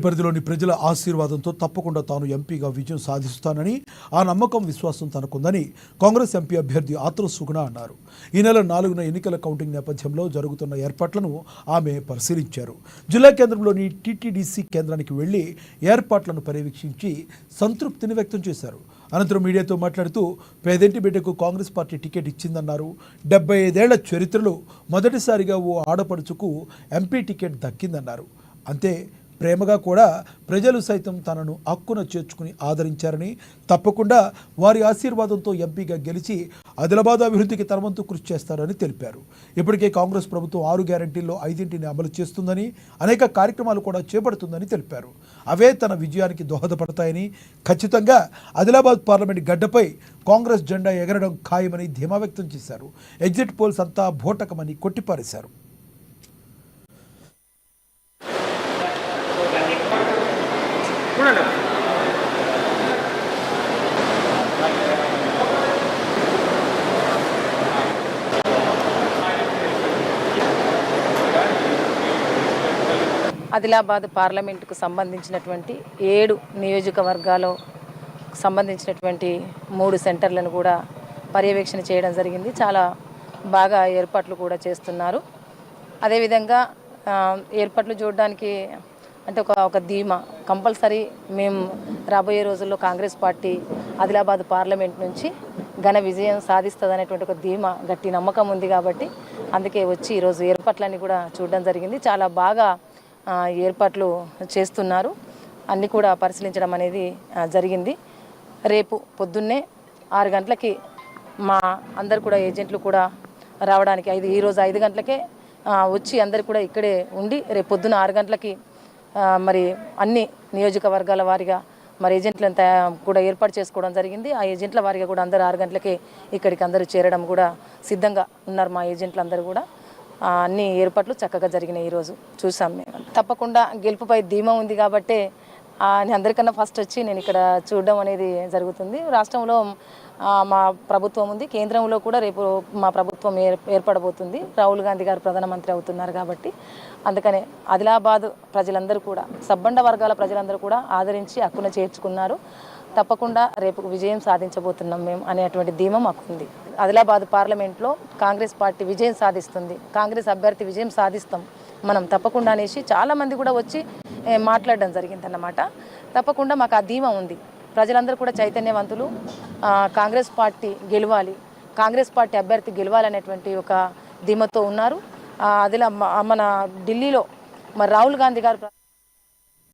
పరిధిలోని ప్రజల ఆశీర్వాదంతో తప్పకుండా తాను ఎంపీగా విజయం సాధిస్తానని, ఆ నమ్మకం విశ్వాసం తనకుందని కాంగ్రెస్ ఎంపీ అభ్యర్థి ఆత్ర సుగుణ అన్నారు. ఈ నెల 4న ఎన్నికల కౌంటింగ్ నేపథ్యంలో జరుగుతున్న ఏర్పాట్లను ఆమె పరిశీలించారు. జిల్లా కేంద్రంలోని టీటీడీసీ కేంద్రానికి వెళ్లి ఏర్పాట్లను పర్యవేక్షించి సంతృప్తిని వ్యక్తం చేశారు. అనంతరం మీడియాతో మాట్లాడుతూ పేదింటి బిడ్డకు కాంగ్రెస్ పార్టీ టికెట్ ఇచ్చిందన్నారు. 75 ఏళ్ల చరిత్రలో మొదటిసారిగా ఓ ఆడపడుచుకు ఎంపీ టికెట్ దక్కిందన్నారు. అంతే ప్రేమగా కూడా ప్రజలు సైతం తనను హక్కున చేర్చుకుని ఆదరించారని, తప్పకుండా వారి ఆశీర్వాదంతో ఎంపీగా గెలిచి ఆదిలాబాద్ అభివృద్ధికి తన వంతు కృషి చేస్తారని తెలిపారు. ఇప్పటికే కాంగ్రెస్ ప్రభుత్వం 6 గ్యారెంటీల్లో 5ంటిని అమలు చేస్తుందని, అనేక కార్యక్రమాలు కూడా చేపడుతుందని తెలిపారు. అవే తన విజయానికి దోహదపడతాయని, ఖచ్చితంగా ఆదిలాబాద్ పార్లమెంట్ గడ్డపై కాంగ్రెస్ జెండా ఎగరడం ఖాయమని ధీమా వ్యక్తం చేశారు. ఎగ్జిట్ పోల్స్ అంతా భోటకమని కొట్టిపారేశారు. ఆదిలాబాద్ పార్లమెంటుకు సంబంధించినటువంటి 7 నియోజకవర్గాల్లో సంబంధించినటువంటి 3 సెంటర్లను కూడా పర్యవేక్షణ చేయడం జరిగింది. చాలా బాగా ఏర్పాట్లు కూడా చేస్తున్నారు. అదేవిధంగా ఏర్పాట్లు చూడడానికి అంటే ఒక ధీమా కంపల్సరీ మేము రాబోయే రోజుల్లో కాంగ్రెస్ పార్టీ ఆదిలాబాద్ పార్లమెంట్ నుంచి ఘన విజయం సాధిస్తుందనేటువంటి ఒక ధీమా గట్టి నమ్మకం ఉంది. కాబట్టి అందుకే వచ్చి ఈరోజు ఏర్పాట్లన్నీ కూడా చూడడం జరిగింది. చాలా బాగా ఏర్పాట్లు చేస్తున్నారు. అన్నీ కూడా పరిశీలించడం అనేది జరిగింది. రేపు పొద్దున్నే 6 గంటలకి మా అందరు కూడా ఏజెంట్లు కూడా రావడానికి ఈరోజు 5 గంటలకే వచ్చి అందరు కూడా ఇక్కడే ఉండి రేపు పొద్దున 6 గంటలకి మరి అన్ని నియోజకవర్గాల వారిగా మరి ఏజెంట్లను కూడా ఏర్పాటు చేసుకోవడం జరిగింది. ఆ ఏజెంట్ల వారిగా కూడా అందరూ 6 గంటలకే ఇక్కడికి అందరూ చేరడం కూడా సిద్ధంగా ఉన్నారు. మా ఏజెంట్లు అందరూ కూడా అన్ని ఏర్పాట్లు చక్కగా జరిగినాయి. ఈరోజు చూసాం మేము. తప్పకుండా గెలుపుపై ధీమా ఉంది కాబట్టి అందరికన్నా ఫస్ట్ వచ్చి నేను ఇక్కడ చూడడం అనేది జరుగుతుంది. రాష్ట్రంలో మా ప్రభుత్వం ఉంది, కేంద్రంలో కూడా రేపు మా ప్రభుత్వం ఏర్పడబోతుంది. రాహుల్ గాంధీ గారు ప్రధానమంత్రి అవుతున్నారు కాబట్టి అందుకనే ఆదిలాబాద్ ప్రజలందరూ కూడా సబ్బండ వర్గాల ప్రజలందరూ కూడా ఆదరించి హక్కున చేర్చుకున్నారు. తప్పకుండా రేపు విజయం సాధించబోతున్నాం మేము అనేటువంటి ధీమా మాకుంది. ఆదిలాబాద్ పార్లమెంట్లో కాంగ్రెస్ పార్టీ విజయం సాధిస్తుంది, కాంగ్రెస్ అభ్యర్థి విజయం సాధిస్తాం మనం తప్పకుండా అనేసి చాలామంది కూడా వచ్చి మాట్లాడడం జరిగిందన్నమాట. తప్పకుండా మాకు ఆ ధీమా ఉంది. ప్రజలందరూ కూడా చైతన్యవంతులు. కాంగ్రెస్ పార్టీ గెలవాలి, కాంగ్రెస్ పార్టీ అభ్యర్థి గెలవాలనేటువంటి ఒక ధీమాతో ఉన్నారు. మన ఢిల్లీలో మరి రాహుల్ గాంధీ గారు